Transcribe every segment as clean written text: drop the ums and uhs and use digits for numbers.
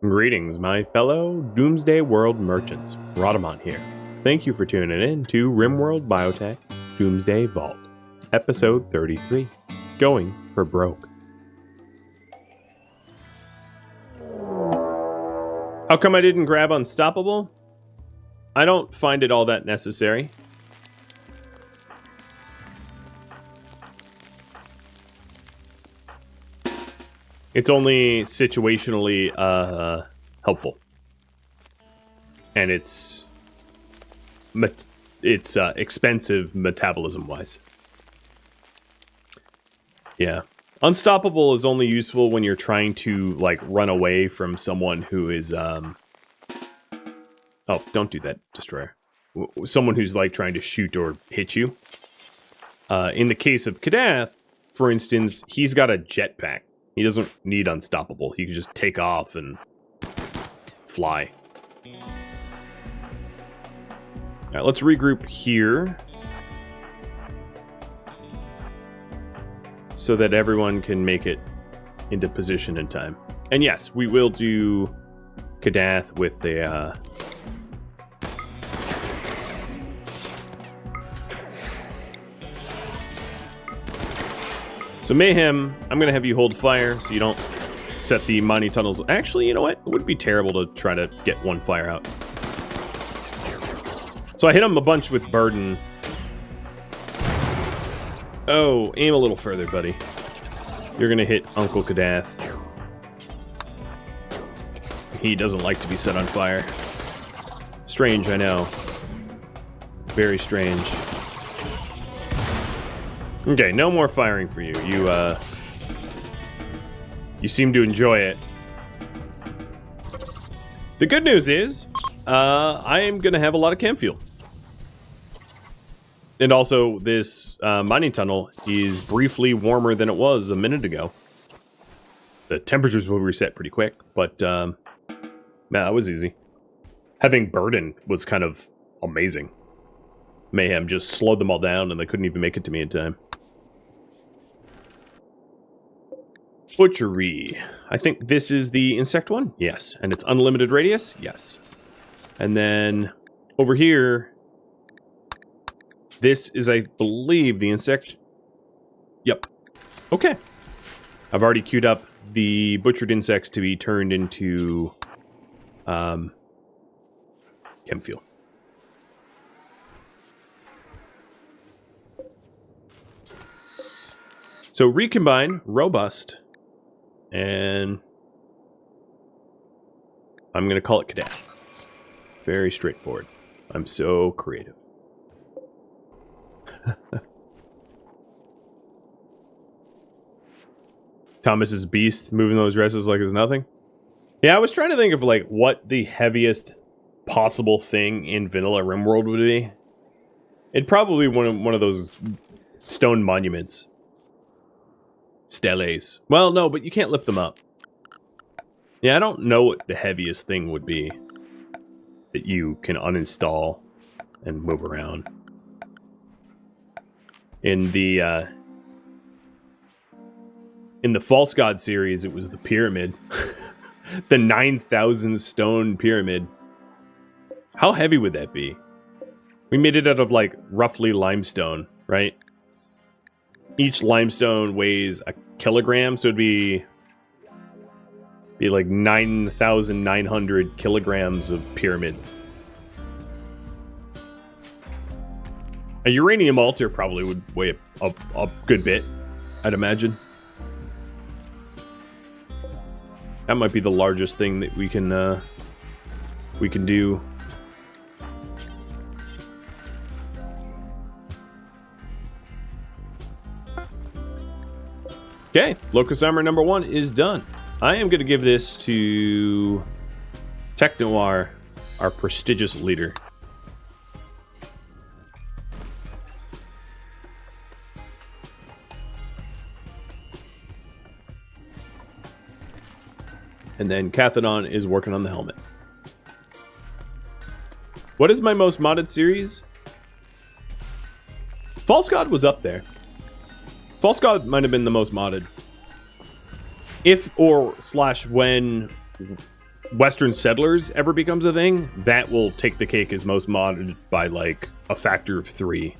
Greetings, my fellow Doomsday World merchants. Rhadamant here. Thank you for tuning in to RimWorld Biotech Doomsday Vault, episode 33, Going for Broke. How come I didn't grab Unstoppable? I don't find it all that necessary. It's only situationally helpful, and it's expensive metabolism-wise. Yeah, Unstoppable is only useful when you're trying to like run away from someone who is oh, don't do that, Destroyer. Someone who's like trying to shoot or hit you. In the case of Kadath, for instance, he's got a jetpack. He doesn't need Unstoppable. He can just take off and fly. Alright, let's regroup here. So that everyone can make it into position in time. And yes, we will do Kadath with the... So Mayhem, I'm going to have you hold fire so you don't set the mining tunnels. Actually, you know what? It would be terrible to try to get one fire out. So I hit him a bunch with Burden. Oh, aim a little further, buddy. You're going to hit Uncle Kadath. He doesn't like to be set on fire. Strange, I know. Very strange. Okay, no more firing for you. You seem to enjoy it. The good news is, I am going to have a lot of chem fuel. And also, this mining tunnel is briefly warmer than it was a minute ago. The temperatures will reset pretty quick, but man, that was easy. Having Burden was kind of amazing. Mayhem just slowed them all down and they couldn't even make it to me in time. Butchery. I think this is the insect one. Yes. And it's unlimited radius. Yes. And then over here, this is, I believe, the insect. Yep. Okay. I've already queued up the butchered insects to be turned into chem fuel. So recombine, robust, and I'm going to call it Kadath. Very straightforward. I'm so creative. Thomas's beast moving those dresses like it's nothing. Yeah, I was trying to think of like what the heaviest possible thing in vanilla RimWorld would be. It'd probably one of those stone monuments. Steles. Well, no, but you can't lift them up. Yeah, I don't know what the heaviest thing would be that you can uninstall and move around. In the False God series, it was the pyramid. The 9,000 stone pyramid. How heavy would that be? We made it out of like roughly limestone, right? Each limestone weighs a kilogram, so it'd be like 9,900 kilograms of pyramid. A uranium altar probably would weigh a good bit, I'd imagine. That might be the largest thing that we can do. Okay, Locust Armor number 1 is done. I am going to give this to Tech Noir, our prestigious leader. And then Cathodon is working on the helmet. What is my most modded series? False God was up there. False God might have been the most modded. If or slash when Western Settlers ever becomes a thing, that will take the cake as most modded by like a factor of 3.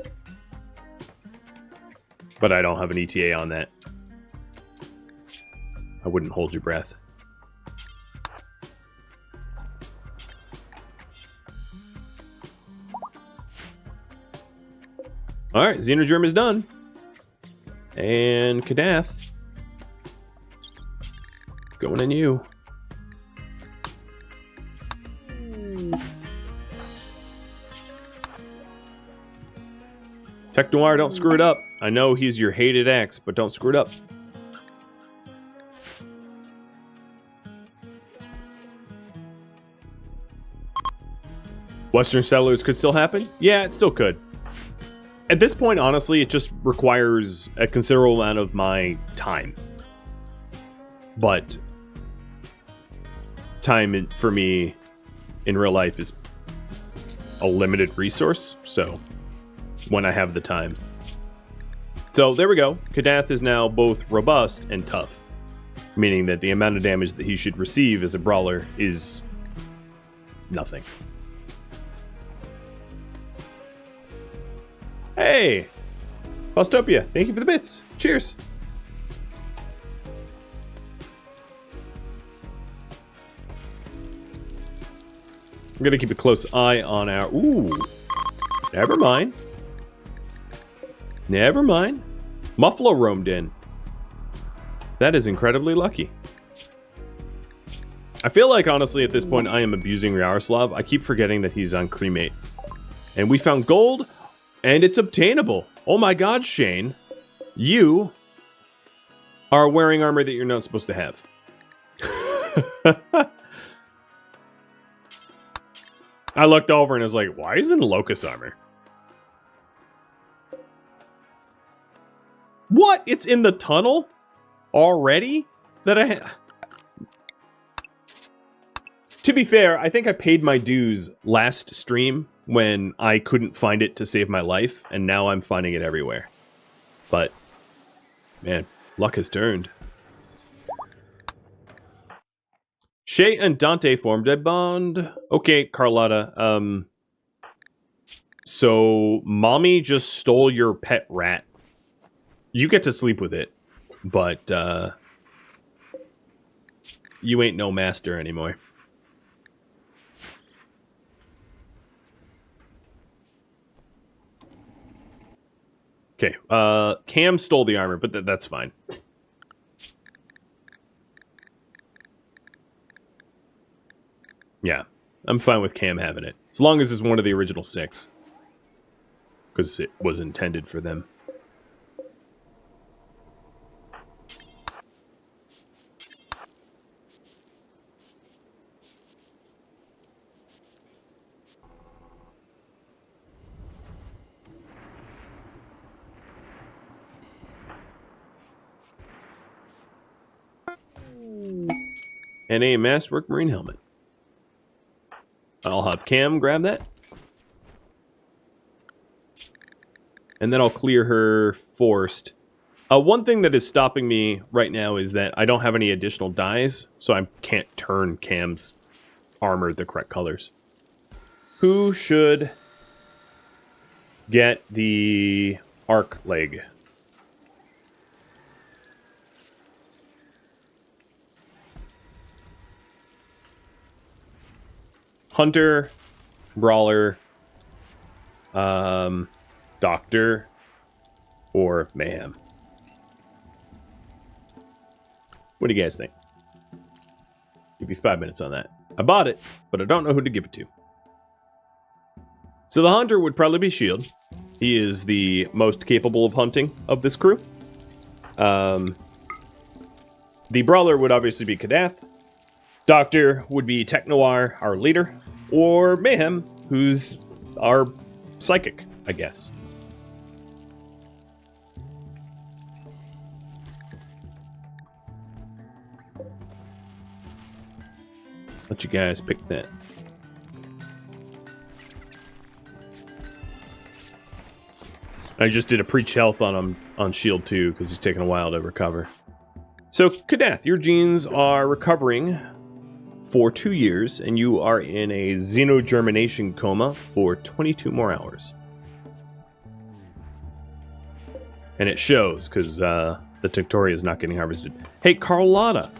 But I don't have an ETA on that. I wouldn't hold your breath. Alright, Xenogerm is done. And Kadath. Going in you. Tech Noir, don't screw it up. I know he's your hated ex, but don't screw it up. Western Settlers could still happen? Yeah, it still could. At this point, honestly, it just requires a considerable amount of my time. But time for me in real life is a limited resource, so when I have the time. So there we go. Kadath is now both robust and tough, meaning that the amount of damage that he should receive as a brawler is nothing. Hey! Faustopia, thank you for the bits. Cheers! I'm gonna keep a close eye on our... Ooh! Never mind. Never mind. Muffalo roamed in. That is incredibly lucky. I feel like, honestly, at this point, I am abusing Yaroslav. I keep forgetting that he's on cremate. And we found gold... And it's obtainable. Oh my god, Shane. You are wearing armor that you're not supposed to have. I looked over and I was like, why isn't Locust armor? What? It's in the tunnel? Already? That I To be fair, I think I paid my dues last stream when I couldn't find it to save my life, and now I'm finding it everywhere. But, man, luck has turned. Shay and Dante formed a bond. Okay, Carlotta, so Mommy just stole your pet rat. You get to sleep with it, but, you ain't no master anymore. Okay, Cam stole the armor, but that's fine. Yeah, I'm fine with Cam having it. As long as it's one of the original 6. Because it was intended for them. And a Masterwork Marine helmet. I'll have Cam grab that. And then I'll clear her forced. One thing that is stopping me right now is that I don't have any additional dyes, so I can't turn Cam's armor the correct colors. Who should get the arc leg? Hunter, Brawler, Doctor, or Mayhem. What do you guys think? Give you 5 minutes on that. I bought it, but I don't know who to give it to. So the Hunter would probably be Shield. He is the most capable of hunting of this crew. The Brawler would obviously be Kadath. Doctor would be Tech Noir, our leader, or Mayhem, who's our psychic, I guess. Let you guys pick that. I just did a preach health on him on Shield 2 because he's taking a while to recover. So, Kadath, your genes are recovering for 2 years, and you are in a xenogermination coma for 22 more hours. And it shows, because the Tictoria is not getting harvested. Hey, Carlotta!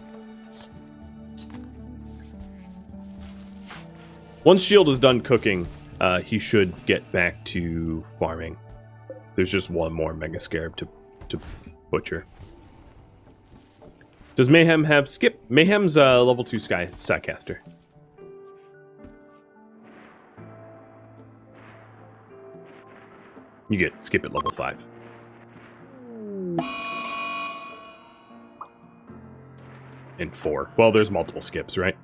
Once Shield is done cooking, he should get back to farming. There's just one more Mega Scarab to butcher. Does Mayhem have Skip? Mayhem's level 2 Skycaster. You get Skip at level 5. And 4. Well, there's multiple Skips, right?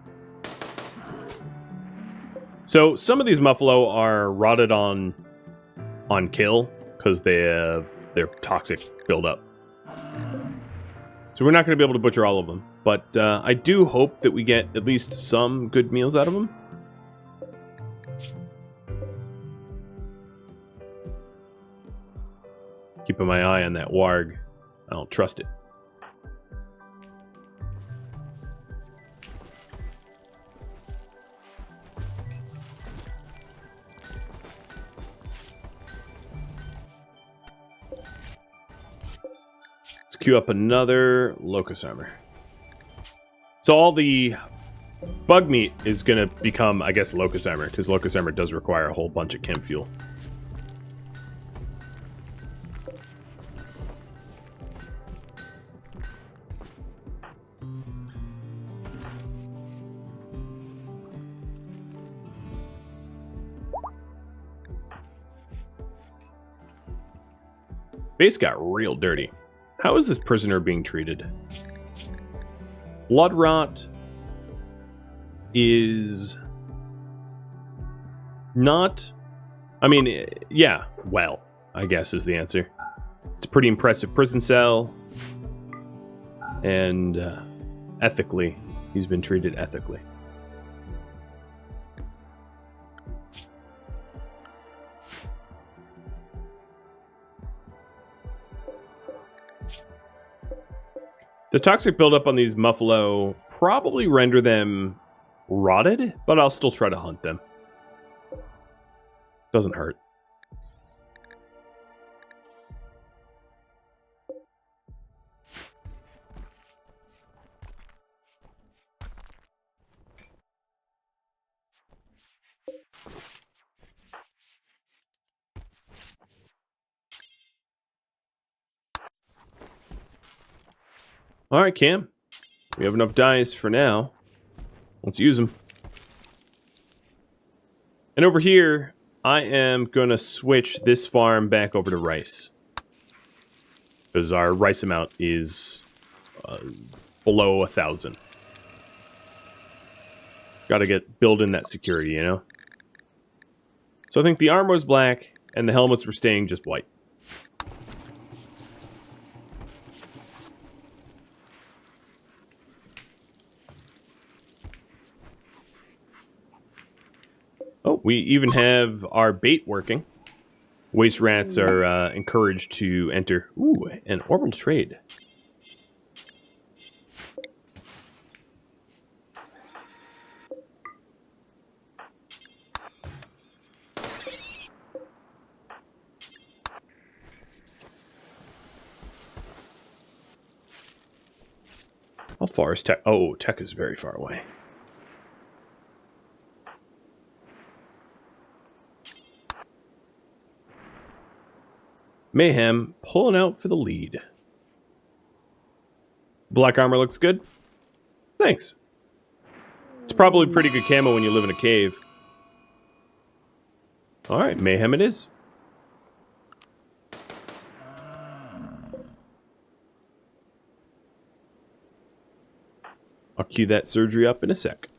So some of these Muffalo are rotted on kill because they have their toxic buildup. So we're not going to be able to butcher all of them, but I do hope that we get at least some good meals out of them. Keeping my eye on that warg. I don't trust it. Let's queue up another locust armor. So all the bug meat is going to become, I guess, locust armor, because locust armor does require a whole bunch of chem fuel. Base got real dirty. How is this prisoner being treated? Blood rot is not... I mean, yeah, well, I guess is the answer. It's a pretty impressive prison cell. And ethically, he's been treated ethically. The toxic buildup on these Muffalo probably render them rotted, but I'll still try to hunt them. Doesn't hurt. Alright, Cam. We have enough dyes for now. Let's use them. And over here, I am going to switch this farm back over to rice. Because our rice amount is below 1,000. Gotta get building that security, you know? So I think the armor was black, and the helmets were staying just white. Oh, we even have our bait working. Waste rats are encouraged to enter. Ooh, an orbital trade. How far is Tech? Oh, Tech is very far away. Mayhem pulling out for the lead. Black armor looks good. Thanks. It's probably pretty good camo when you live in a cave. Alright, Mayhem it is. I'll cue that surgery up in a sec.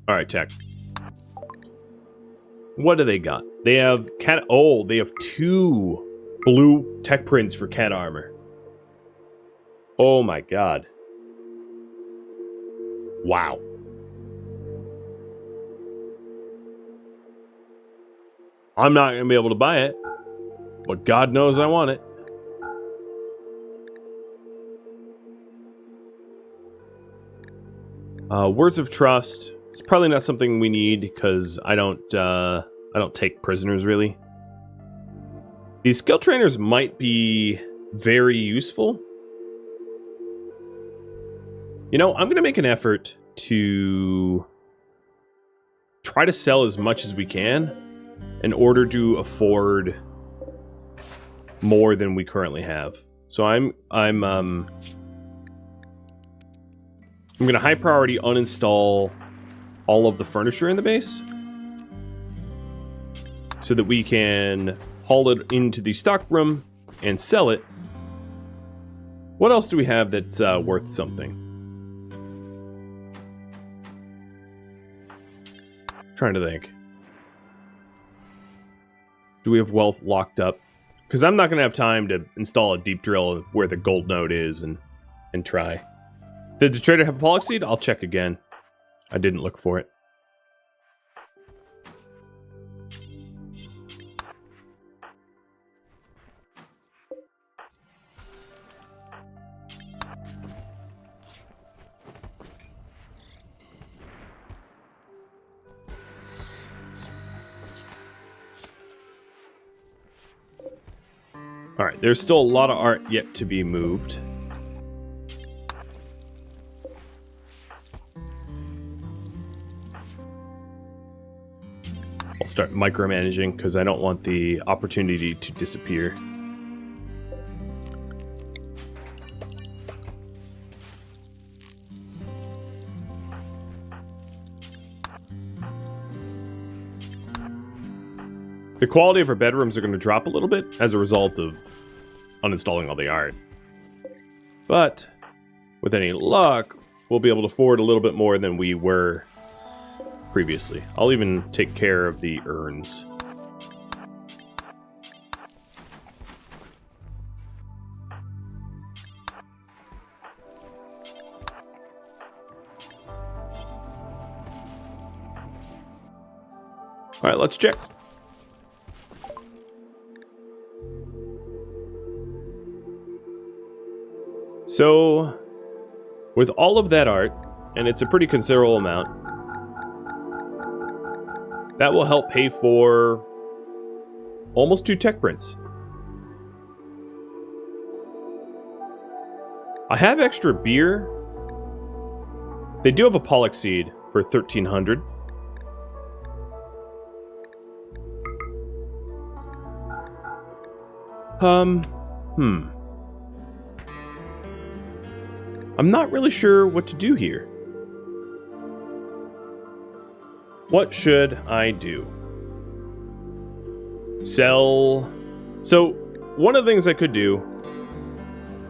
Alright, Tech. What do they got? They have cat... Oh, they have 2 blue tech prints for cat armor. Oh my god. Wow. I'm not going to be able to buy it. But God knows I want it. Words of trust. It's probably not something we need because I don't take prisoners really. These skill trainers might be very useful. You know, I'm going to make an effort to try to sell as much as we can in order to afford more than we currently have. So I'm going to high priority uninstall all of the furniture in the base so that we can haul it into the stock room and sell it. What else do we have that's worth something? Trying to think. Do we have wealth locked up? Because I'm not going to have time to install a deep drill where the gold node is and try. Did the trader have a pollock seed? I'll check again. I didn't look for it. Alright, there's still a lot of art yet to be moved. I'll start micromanaging because I don't want the opportunity to disappear. The quality of our bedrooms are going to drop a little bit as a result of uninstalling all the art. But with any luck, we'll be able to afford a little bit more than we were previously. I'll even take care of the urns. All right, let's check. So, with all of that art, and it's a pretty considerable amount, that will help pay for almost 2 tech prints. I have extra beer. They do have a pollock seed for 1,300. I'm not really sure what to do here. What should I do? Sell. So, one of the things I could do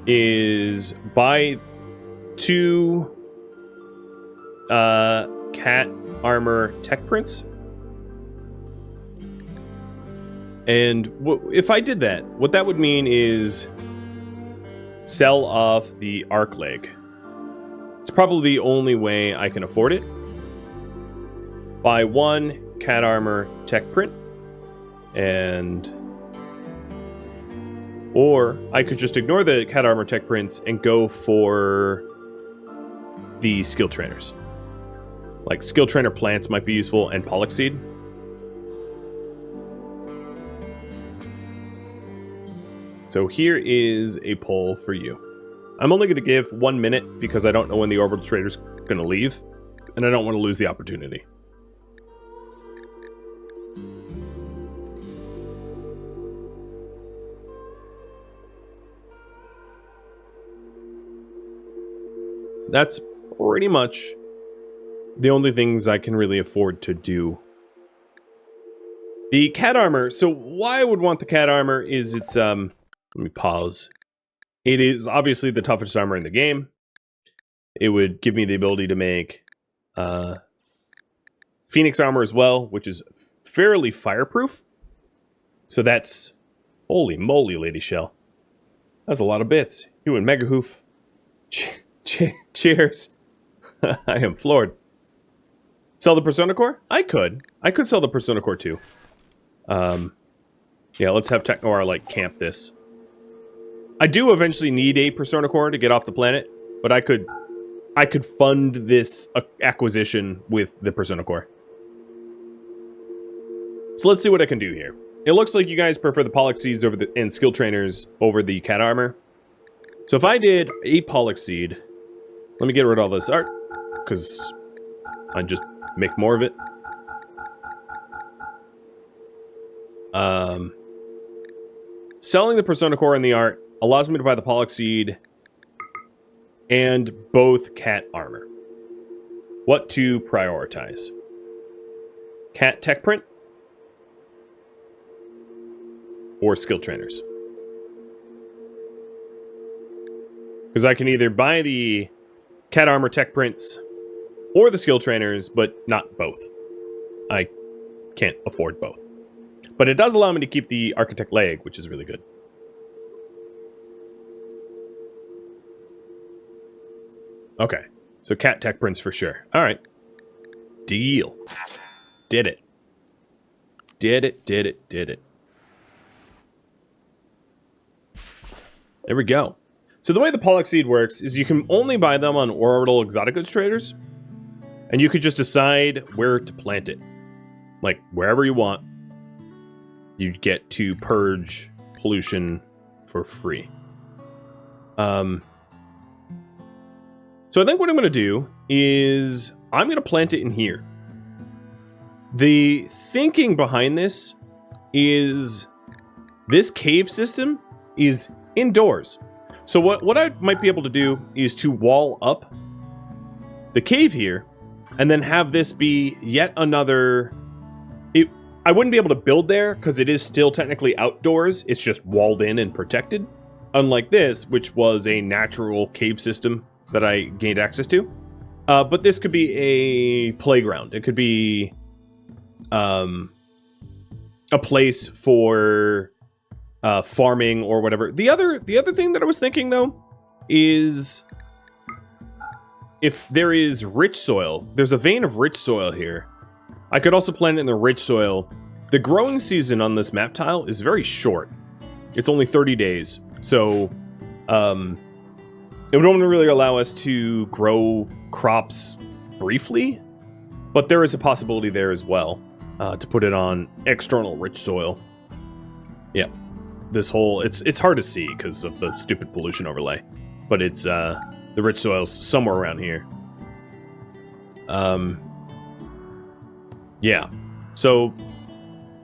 is buy 2 cat armor tech prints. And if I did that, what that would mean is sell off the arc leg. It's probably the only way I can afford it. Buy 1 cat armor tech print, or I could just ignore the cat armor tech prints and go for the skill trainers. Like skill trainer plants might be useful, and pollock seed. So here is a poll for you. I'm only going to give 1 minute because I don't know when the orbital trader's going to leave, and I don't want to lose the opportunity. That's pretty much the only things I can really afford to do. The cat armor. So why I would want the cat armor is it's, let me pause. It is obviously the toughest armor in the game. It would give me the ability to make Phoenix armor as well, which is fairly fireproof. So that's... Holy moly, Lady Shell. That's a lot of bits. You and Mega Hoof. Cheers. I am floored. Sell the Persona Core? I could. I could sell the Persona Core too. Yeah, let's have Technoir, like, camp this. I do eventually need a Persona Core to get off the planet, but I could fund this acquisition with the Persona Core. So let's see what I can do here. It looks like you guys prefer the Pollock Seeds and Skill Trainers over the Cat Armor. So if I did a Pollock Seed, let me get rid of all this art, because I'd just make more of it. Selling the Persona Core and the art allows me to buy the Pollock Seed and both Cat Armor. What to prioritize? Cat Tech Print or Skill Trainers? Because I can either buy the Cat Armor Tech Prints or the Skill Trainers, but not both. I can't afford both. But it does allow me to keep the Architect Leg, which is really good. Okay, so Cat Tech Prints for sure. All right. Deal. Did it. Did it, did it, did it. There we go. So the way the Pollock Seed works is you can only buy them on orbital exotic goods traders, and you could just decide where to plant it. Like, wherever you want, you get to purge pollution for free. So I think what I'm going to do is I'm going to plant it in here. The thinking behind this is this cave system is indoors. So what I might be able to do is to wall up the cave here and then have this be yet another... I wouldn't be able to build there because it is still technically outdoors. It's just walled in and protected. Unlike this, which was a natural cave system that I gained access to. But this could be a playground. It could be a place for farming or whatever. The other thing that I was thinking, though, is if there is rich soil, there's a vein of rich soil here. I could also plant it in the rich soil. The growing season on this map tile is very short. It's only 30 days. So, it would only really allow us to grow crops briefly, but there is a possibility there as well to put it on external rich soil. Yeah, this whole it's hard to see because of the stupid pollution overlay, but it's the rich soil's somewhere around here. Yeah, so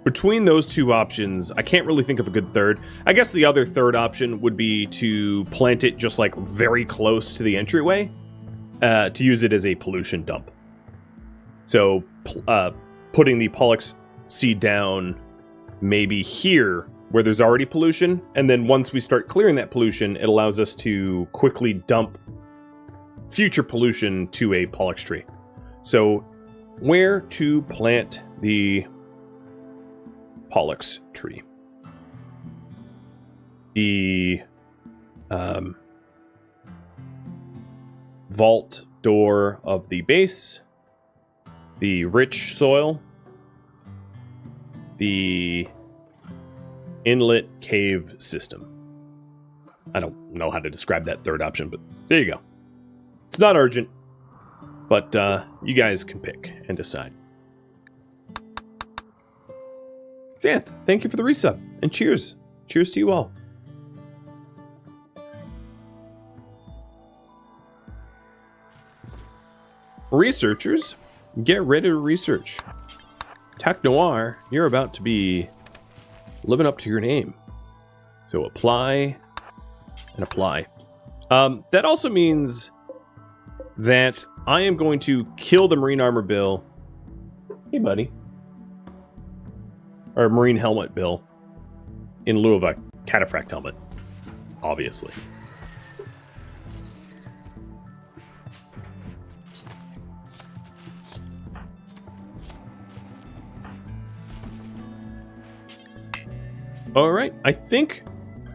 between those two options, I can't really think of a good third. I guess the other third option would be to plant it just like very close to the entryway to use it as a pollution dump. So putting the Pollock Seed down maybe here where there's already pollution, and then once we start clearing that pollution, it allows us to quickly dump future pollution to a Pollock tree. So where to plant the Pollock's tree? The vault door of the base, the rich soil, the inlet cave system. I don't know how to describe that third option, but there you go. It's not urgent, but you guys can pick and decide. Xanth, thank you for the resub, and cheers. Cheers to you all. Researchers, get ready to research. Tech Noir, you're about to be living up to your name. So apply and apply. That also means that I am going to kill the Marine Armor Bill. Hey, buddy. Or Marine Helmet Bill in lieu of a Cataphract helmet, obviously. Alright, I think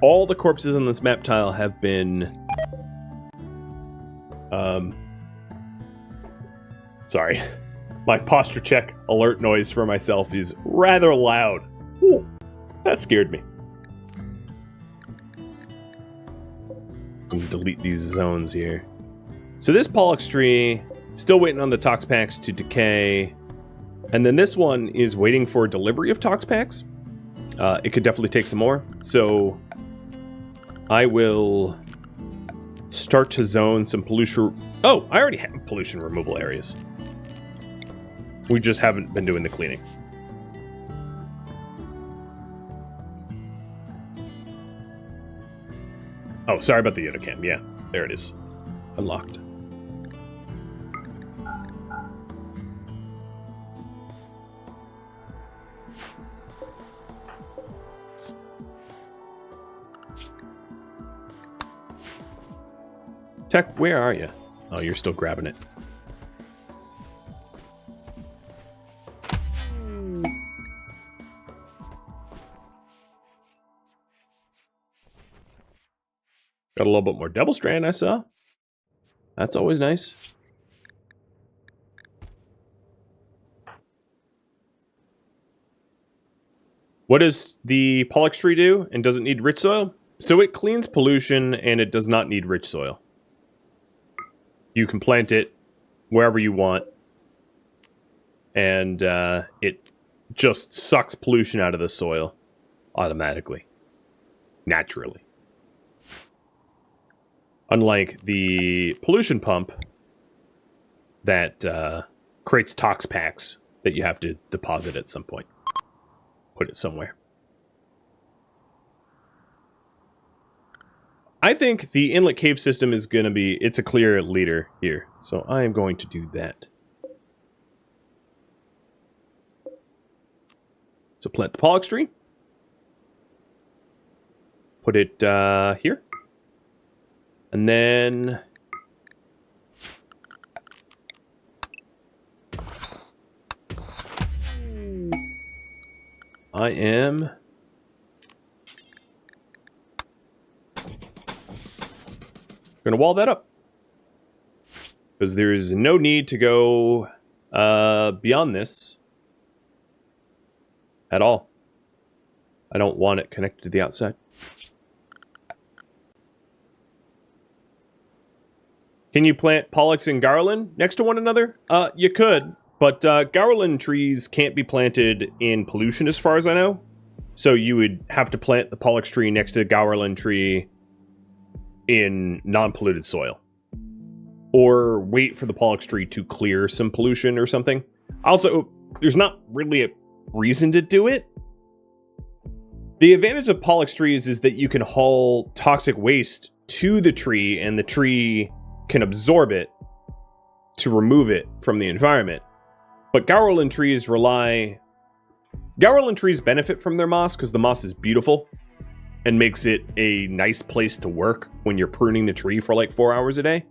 all the corpses on this map tile have been... Sorry. My posture check alert noise for myself is rather loud. Ooh. That scared me. I'm gonna delete these zones here. So this Pollux tree, still waiting on the Tox Packs to decay. And then this one is waiting for delivery of Tox Packs. It could definitely take some more. So I will start to zone some pollution. Oh, I already have pollution removal areas. We just haven't been doing the cleaning. Oh, sorry about the Yodocam. Yeah, there it is. Unlocked. Tech, where are you? Oh, you're still grabbing it. Got a little bit more double strand, I saw. That's always nice. What does the Pollux tree do and doesn't need rich soil? So it cleans pollution and it does not need rich soil. You can plant it wherever you want, and it just sucks pollution out of the soil automatically, naturally. Unlike the pollution pump that creates tox packs that you have to deposit at some point. Put it somewhere. I think the inlet cave system is going to be, it's a clear leader here. So I am going to do that. So plant the Pollux tree. Put it here. And then I am going to wall that up. Because there is no need to go beyond this at all. I don't want it connected to the outside. Can you plant Pollux and Garland next to one another? You could, but Garland trees can't be planted in pollution as far as I know. So you would have to plant the Pollux tree next to the Garland tree in non-polluted soil. Or wait for the Pollux tree to clear some pollution or something. Also, there's not really a reason to do it. The advantage of Pollux trees is that you can haul toxic waste to the tree and the tree can absorb it to remove it from the environment. But Garland trees benefit from their moss because the moss is beautiful and makes it a nice place to work when you're pruning the tree for like 4 hours a day.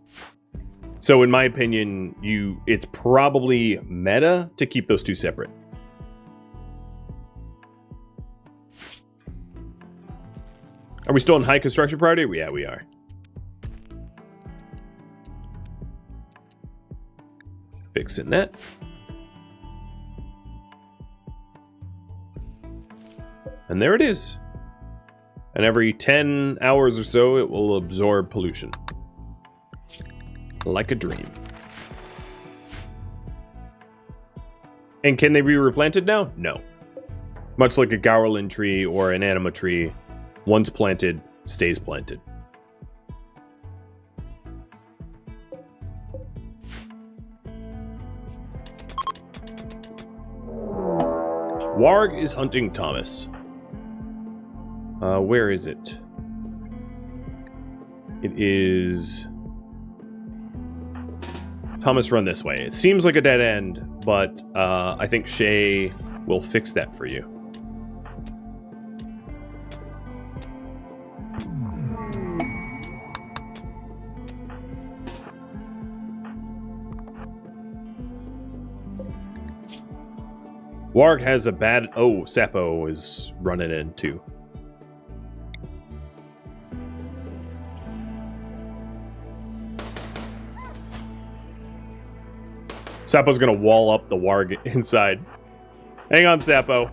So in my opinion, it's probably meta to keep those two separate. Are we still in high construction priority? Yeah, we are. Fixing that. And there it is. And every 10 hours or so, it will absorb pollution. Like a dream. And can they be replanted now? No. Much like a Garland tree or an anima tree, once planted, stays planted. Warg is hunting Thomas. Where is it? It is... Thomas, run this way. It seems like a dead end, but I think Shay will fix that for you. Warg has a bad... Oh, Sapo is running in too. Sapo's gonna wall up the Warg inside. Hang on, Sapo.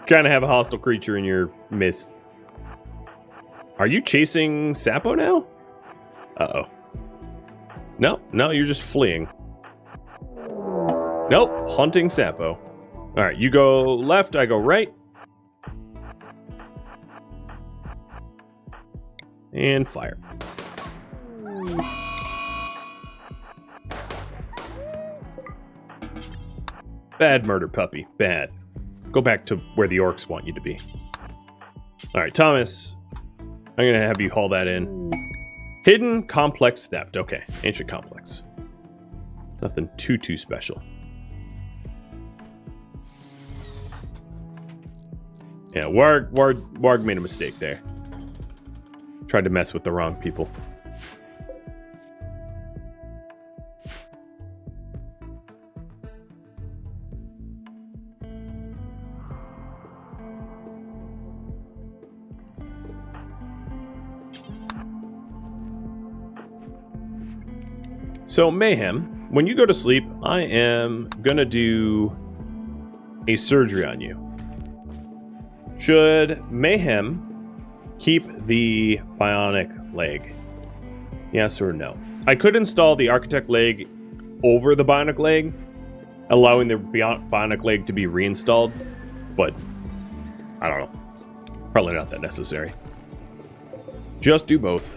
kind of have a hostile creature in your midst. Are you chasing Sapo now? Uh-oh. No, you're just fleeing. Nope, hunting Sapo. Alright, you go left, I go right. And fire. Bad murder puppy, bad. Go back to where the orcs want you to be. Alright, Thomas. I'm gonna have you haul that in. Hidden complex theft. Okay, ancient complex. Nothing too special. Yeah, Warg made a mistake there. Tried to mess with the wrong people. So, Mayhem, when you go to sleep, I am gonna do a surgery on you. Should Mayhem keep the bionic leg? Yes or no? I could install the architect leg over the bionic leg, allowing the bionic leg to be reinstalled, but I don't know. It's probably not that necessary. Just do both.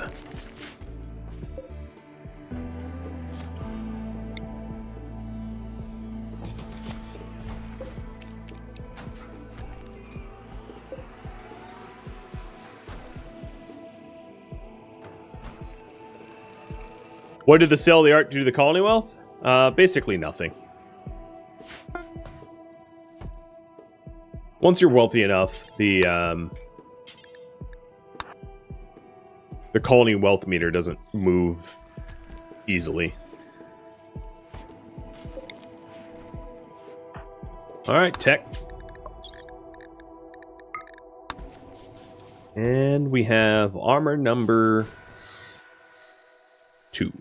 What did the sale of the art do to the colony wealth? Basically nothing. Once you're wealthy enough, the colony wealth meter doesn't move easily. Alright, tech. And we have armor number 2.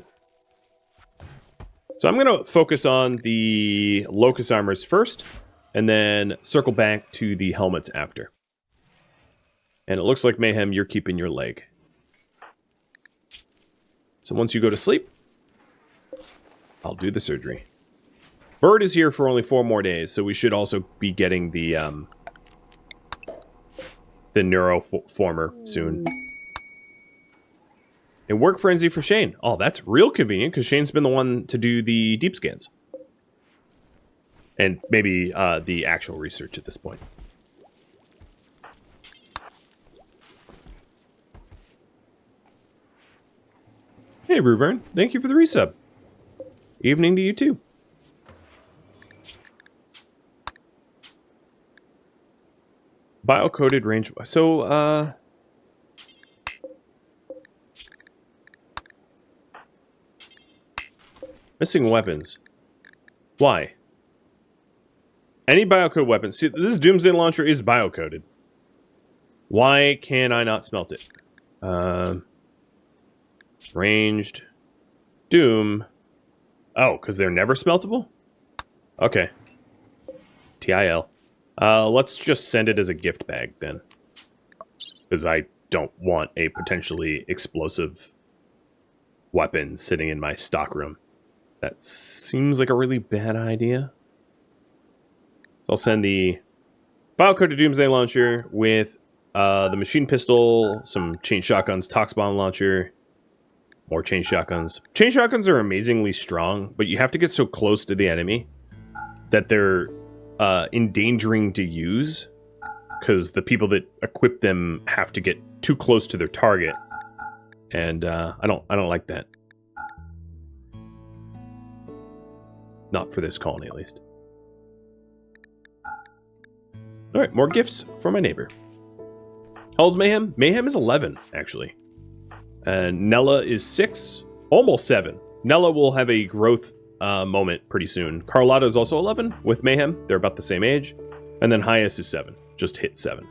So I'm going to focus on the Locust armors first, and then circle back to the helmets after. And it looks like, Mayhem, you're keeping your leg. So once you go to sleep, I'll do the surgery. Bird is here for only 4 more days, so we should also be getting the neuroformer soon. And work frenzy for Shane. Oh, that's real convenient, because Shane's been the one to do the deep scans. And maybe the actual research at this point. Hey, Brewburn. Thank you for the resub. Evening to you, too. Bio-coded range... So, missing weapons. Why? Any biocode weapon. See, this Doomsday launcher is biocoded. Why can I not smelt it? Ranged. Doom. Oh, because they're never smeltable? Okay. TIL. Let's just send it as a gift bag, then. Because I don't want a potentially explosive weapon sitting in my stockroom. That seems like a really bad idea. So I'll send the biocoded Doomsday launcher with the machine pistol, some chain shotguns, tox bomb launcher, more chain shotguns. Chain shotguns are amazingly strong, but you have to get so close to the enemy that they're endangering to use, because the people that equip them have to get too close to their target, and I don't like that. Not for this colony, at least. Alright, more gifts for my neighbor. How old's Mayhem? Mayhem is 11, actually. And Nella is 6, almost 7. Nella will have a growth moment pretty soon. Carlotta is also 11 with Mayhem. They're about the same age. And then Hyas is 7. Just hit 7.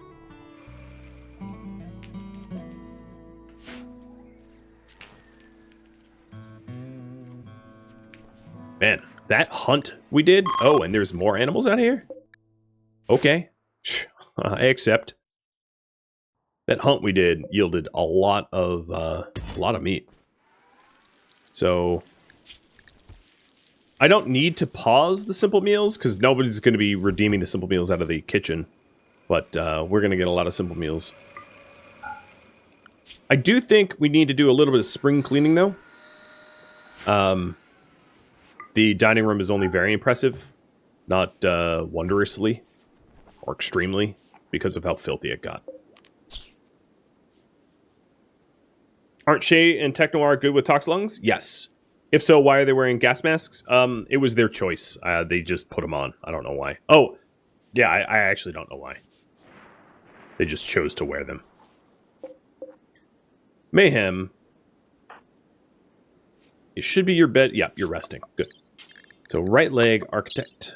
Man, that hunt we did? Oh, and there's more animals out here? Okay. I accept. That hunt we did yielded a lot of meat. So I don't need to pause the simple meals because nobody's going to be redeeming the simple meals out of the kitchen. But we're going to get a lot of simple meals. I do think we need to do a little bit of spring cleaning, though. The dining room is only very impressive, not wondrously or extremely, because of how filthy it got. Aren't Shay and Technoir good with tox lungs? Yes. If so, why are they wearing gas masks? It was their choice. They just put them on. I don't know why. Oh, yeah, I actually don't know why. They just chose to wear them. Mayhem. It should be your bed. Yeah, you're resting. Good. So right leg, architect.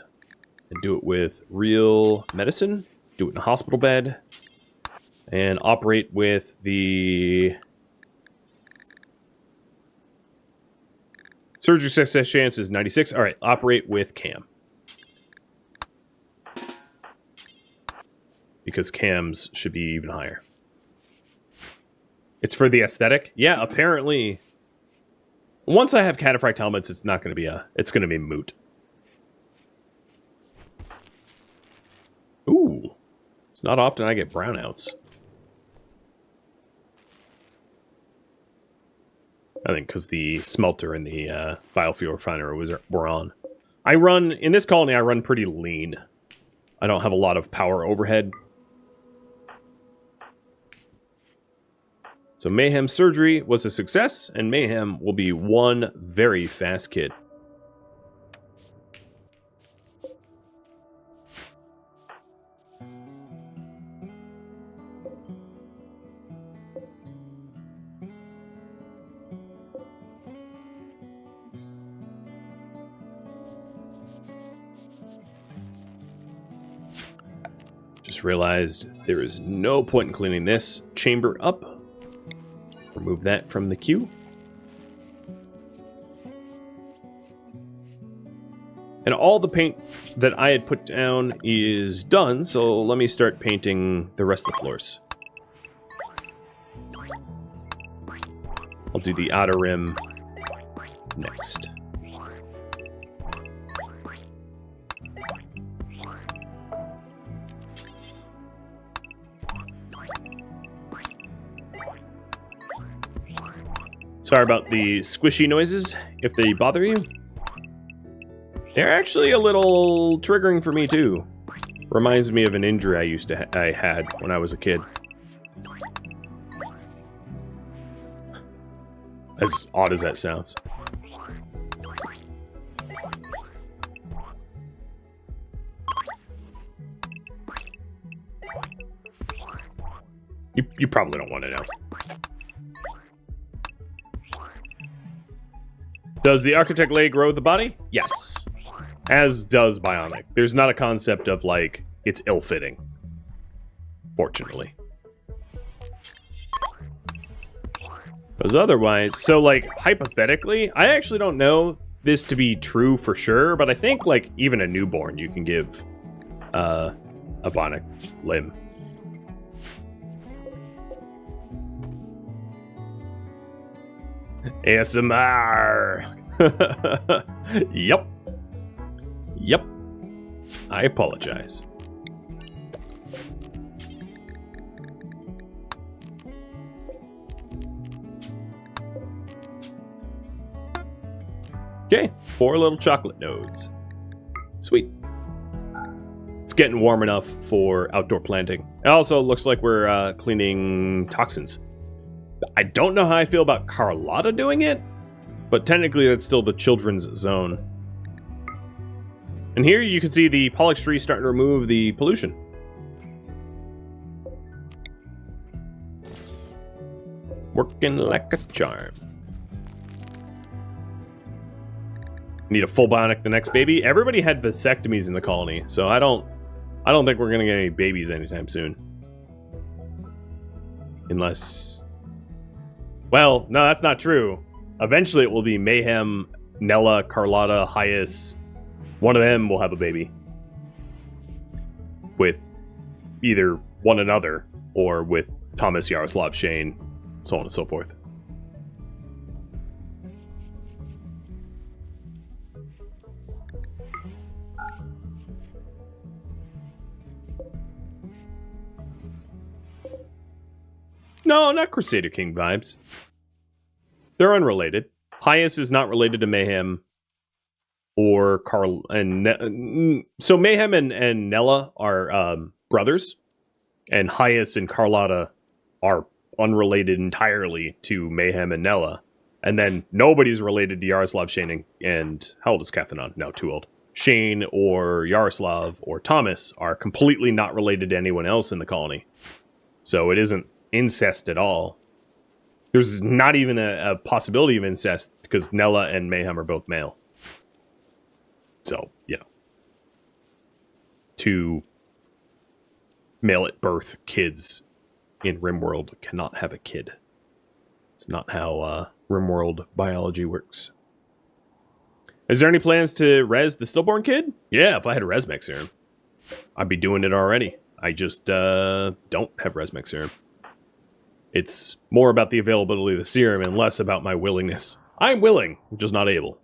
And do it with real medicine. Do it in a hospital bed. And operate with the... Surgery success chance is 96. All right, operate with Cam. Because Cam's should be even higher. It's for the aesthetic? Yeah, apparently. Once I have cataphract helmets, it's not going to be it's going to be moot. Ooh. It's not often I get brownouts. I think because the smelter and the biofuel refinery were on. In this colony, I run pretty lean. I don't have a lot of power overhead. So Mayhem surgery was a success, and Mayhem will be one very fast kid. Just realized there is no point in cleaning this chamber up. Remove that from the queue. And all the paint that I had put down is done, so let me start painting the rest of the floors. I'll do the outer rim next. Sorry about the squishy noises, if they bother you. They're actually a little triggering for me, too. Reminds me of an injury I had when I was a kid. As odd as that sounds. You probably don't want to know. Does the architect leg grow with the body? Yes. As does bionic. There's not a concept of, like, it's ill-fitting. Fortunately. Because otherwise... So, like, hypothetically, I actually don't know this to be true for sure, but I think, like, even a newborn you can give a bionic limb. ASMR. Yep. Yep. I apologize. Okay, 4 little chocolate nodes. Sweet. It's getting warm enough for outdoor planting. It also looks like we're cleaning toxins. I don't know how I feel about Carlotta doing it, but technically that's still the children's zone. And here you can see the Pollux tree starting to remove the pollution. Working like a charm. Need a full bionic the next baby. Everybody had vasectomies in the colony, so I don't think we're gonna get any babies anytime soon. Unless... Well, no, that's not true. Eventually it will be Mayhem, Nella, Carlotta, Hyas. One of them will have a baby. With either one another or with Thomas, Yaroslav, Shane, so on and so forth. No, not Crusader King vibes. They're unrelated. Hyas is not related to Mayhem or Carl and so Mayhem and Nella are brothers, and Hyas and Carlotta are unrelated entirely to Mayhem and Nella. And then nobody's related to Yaroslav, Shane, and how old is Cathanon? No, too old. Shane or Yaroslav or Thomas are completely not related to anyone else in the colony. So it isn't incest at all. There's not even a possibility of incest because Nella and Mayhem are both male. So, yeah. Two male at birth kids in RimWorld cannot have a kid. It's not how RimWorld biology works. Is there any plans to res the stillborn kid? Yeah, if I had a resmec serum, I'd be doing it already. I just don't have resmec serum. It's more about the availability of the serum and less about my willingness. I'm willing, just not able.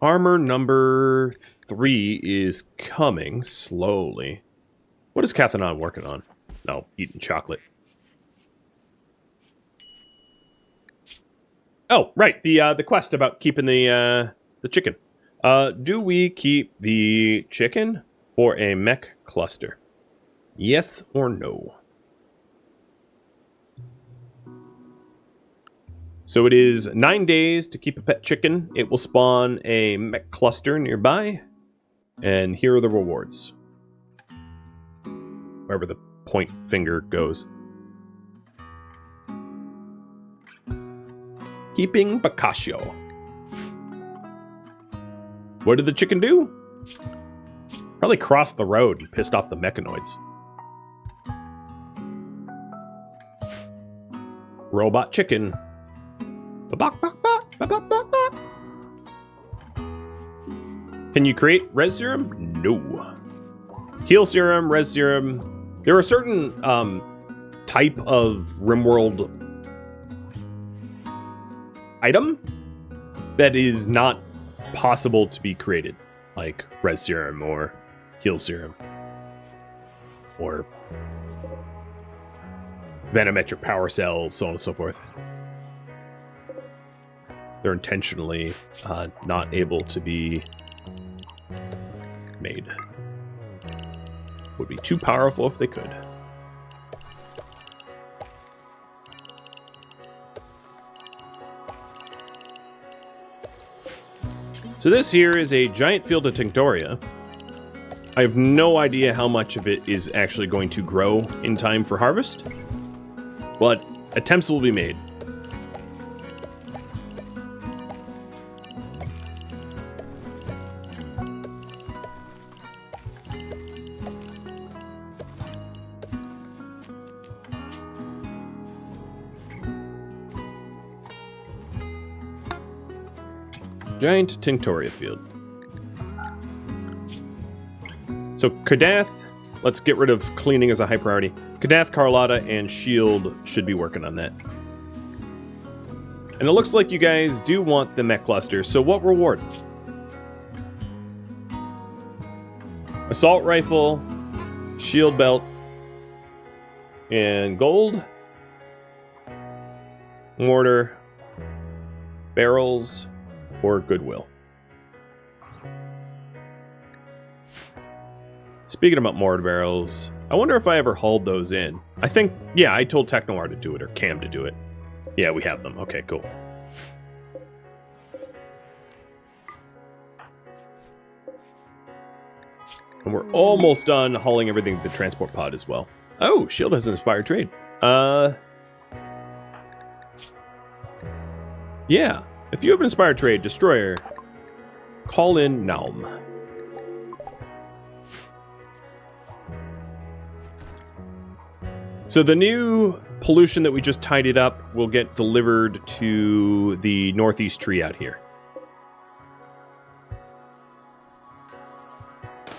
Armor number 3 is coming slowly. What is Cathanon working on? No, eating chocolate. Oh, right, the quest about keeping the chicken. Do we keep the chicken or a mech cluster? Yes or no? So it is 9 days to keep a pet chicken. It will spawn a mech cluster nearby. And here are the rewards. Wherever the point finger goes. Keeping Boccaccio. What did the chicken do? Probably crossed the road and pissed off the mechanoids. Robot chicken. Can you create res serum? No. Heal serum, res serum. There are certain type of RimWorld item that is not possible to be created, like res serum or heal serum or venometric power cells, so on and so forth. They're intentionally not able to be made. Would be too powerful if they could. So this here is a giant field of Tinctoria. I have no idea how much of it is actually going to grow in time for harvest, but attempts will be made. Giant Tinctoria field. So Kadath, let's get rid of cleaning as a high priority. Kadath, Carlotta, and Shield should be working on that. And it looks like you guys do want the mech cluster, so what reward? Assault rifle, shield belt, and gold. Mortar, barrels, or goodwill. Speaking about mortar barrels, I wonder if I ever hauled those in. I think, yeah, I told Technoar to do it, or Cam to do it. Yeah, we have them. Okay, cool. And we're almost done hauling everything to the transport pod as well. Oh, Shield has an inspired trade. Yeah. If you have an inspired trade, Destroyer, call in Naum. So the new pollution that we just tidied up will get delivered to the northeast tree out here.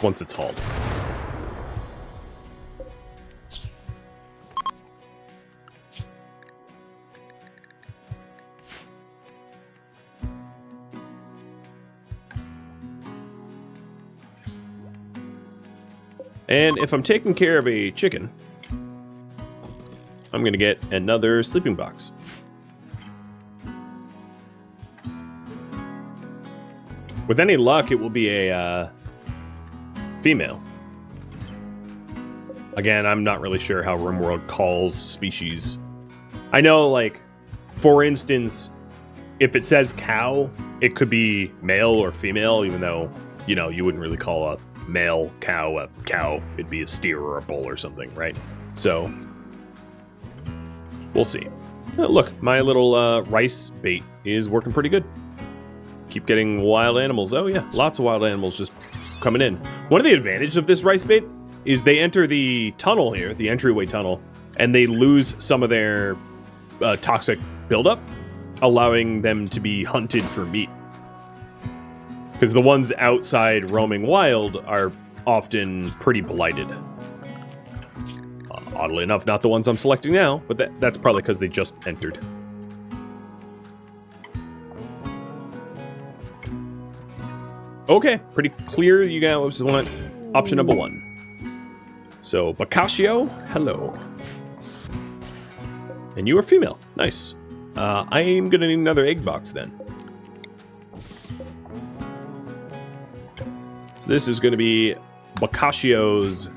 Once it's hauled. And if I'm taking care of a chicken, I'm going to get another sleeping box. With any luck, it will be a female. Again, I'm not really sure how RimWorld calls species. I know, like, for instance, if it says cow, it could be male or female, even though, you know, you wouldn't really call a male cow a cow. It'd be a steer or a bull or something, right? So, we'll see. Oh, look, my little rice bait is working pretty good. Keep getting wild animals. Oh yeah, lots of wild animals just coming in. One of the advantages of this rice bait is they enter the tunnel here, the entryway tunnel, and they lose some of their toxic buildup, allowing them to be hunted for meat. Because the ones outside roaming wild are often pretty blighted. Oddly enough, not the ones I'm selecting now, but that's probably because they just entered. Okay, pretty clear. You guys want option number 1. So, Boccaccio, hello. And you are female. Nice. I'm going to need another egg box then. So this is going to be Boccaccio's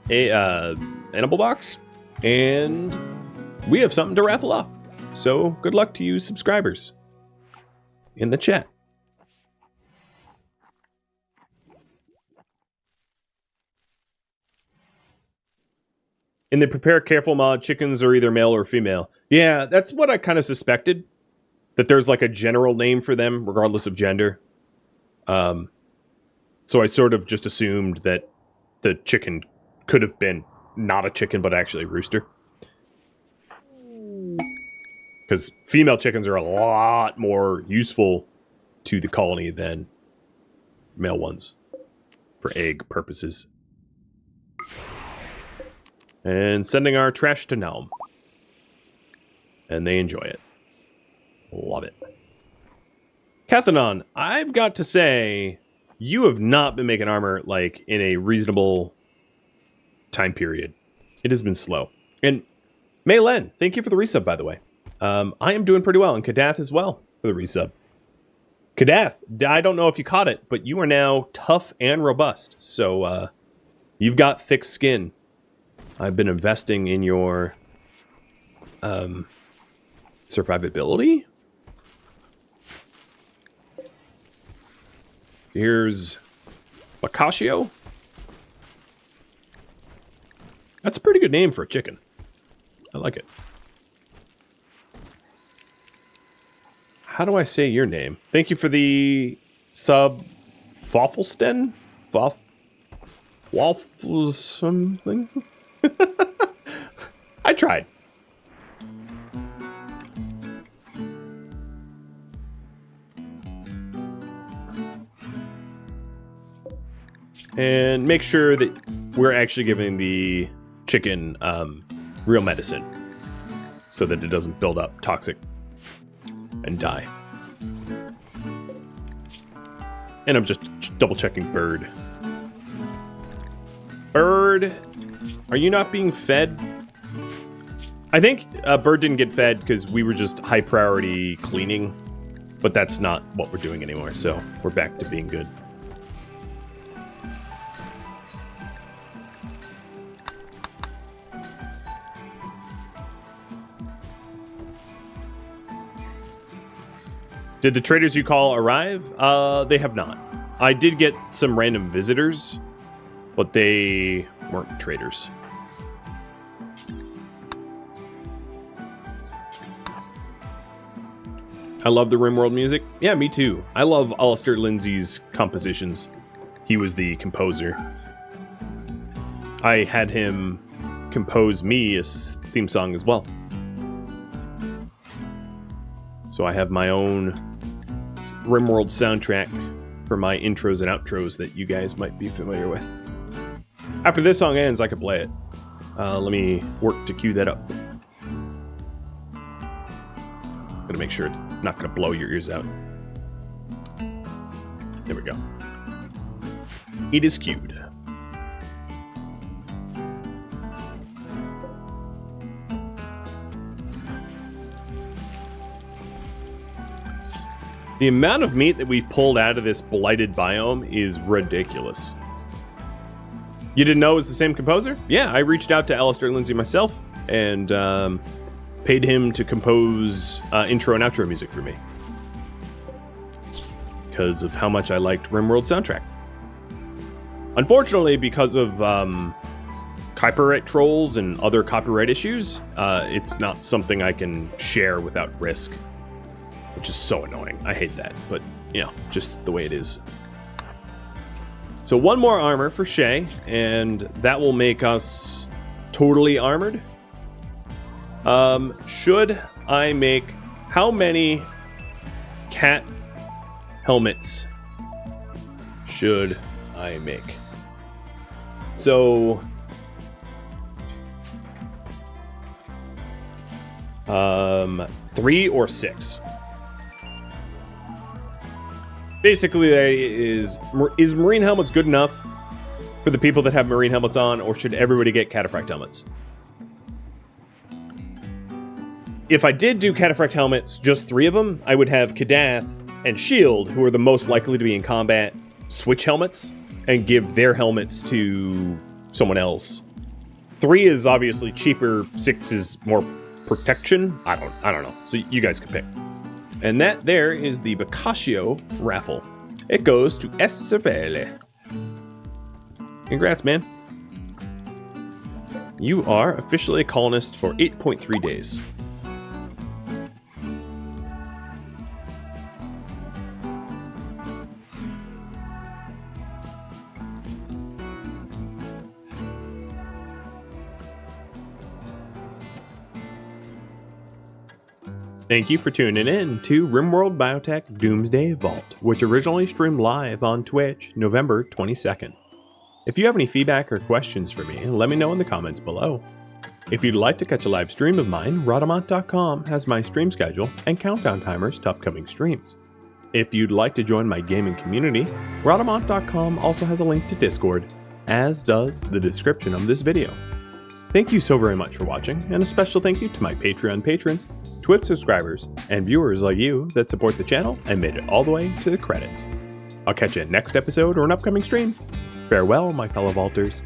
animal box. And we have something to raffle off. So, good luck to you subscribers in the chat. In the prepare careful mod, chickens are either male or female. Yeah, that's what I kind of suspected. That there's like a general name for them, regardless of gender. So I sort of just assumed that the chicken could have been not a chicken, but actually a rooster. Because female chickens are a lot more useful to the colony than male ones for egg purposes. And sending our trash to Naum. And they enjoy it. Love it. Cathanon, I've got to say, you have not been making armor, like, in a reasonable time period. It has been slow. And Maylen, thank you for the resub, by the way. I am doing pretty well, and Kadath as well for the resub. Kadath, I don't know if you caught it, but you are now tough and robust. So, you've got thick skin. I've been investing in your survivability. Here's Boccaccio. That's a pretty good name for a chicken. I like it. How do I say your name? Thank you for the sub. Foffelsten? Waffles something? I tried. And make sure that we're actually giving the chicken real medicine so that it doesn't build up toxic and die. And I'm just double checking Bird. Bird, are you not being fed? I think Bird didn't get fed because we were just high priority cleaning, but that's not what we're doing anymore, so we're back to being good. Did the traders you call arrive? They have not. I did get some random visitors, but they weren't traders. I love the RimWorld music. Yeah, me too. I love Alistair Lindsay's compositions. He was the composer. I had him compose me a theme song as well. So I have my own RimWorld soundtrack for my intros and outros that you guys might be familiar with. After this song ends, I can play it. Let me work to cue that up. Gonna make sure it's not gonna blow your ears out. There we go. It is cued. The amount of meat that we've pulled out of this blighted biome is ridiculous. You didn't know it was the same composer? Yeah, I reached out to Alistair Lindsay myself and paid him to compose intro and outro music for me. Because of how much I liked RimWorld soundtrack. Unfortunately, because of copyright trolls and other copyright issues, it's not something I can share without risk. Which is so annoying. I hate that, but, you know, just the way it is. So one more armor for Shay, and that will make us totally armored. Should I make... How many cat helmets should I make? So... 3 or 6. Basically, is marine helmets good enough for the people that have marine helmets on, or should everybody get cataphract helmets? If I did do cataphract helmets, just 3 of them, I would have Kadath and Shield, who are the most likely to be in combat, switch helmets and give their helmets to someone else. 3 is obviously cheaper, 6 is more protection. I don't know. So you guys can pick. And that there is the Boccaccio raffle. It goes to S. Cervele. Congrats, man. You are officially a colonist for 8.3 days. Thank you for tuning in to RimWorld Biotech Doomsday Vault, which originally streamed live on Twitch November 22nd. If you have any feedback or questions for me, let me know in the comments below. If you'd like to catch a live stream of mine, Rhadamant.com has my stream schedule and countdown timers to upcoming streams. If you'd like to join my gaming community, Rhadamant.com also has a link to Discord, as does the description of this video. Thank you so very much for watching, and a special thank you to my Patreon patrons, Twitch subscribers, and viewers like you that support the channel and made it all the way to the credits. I'll catch you next episode or an upcoming stream. Farewell, my fellow vaulters.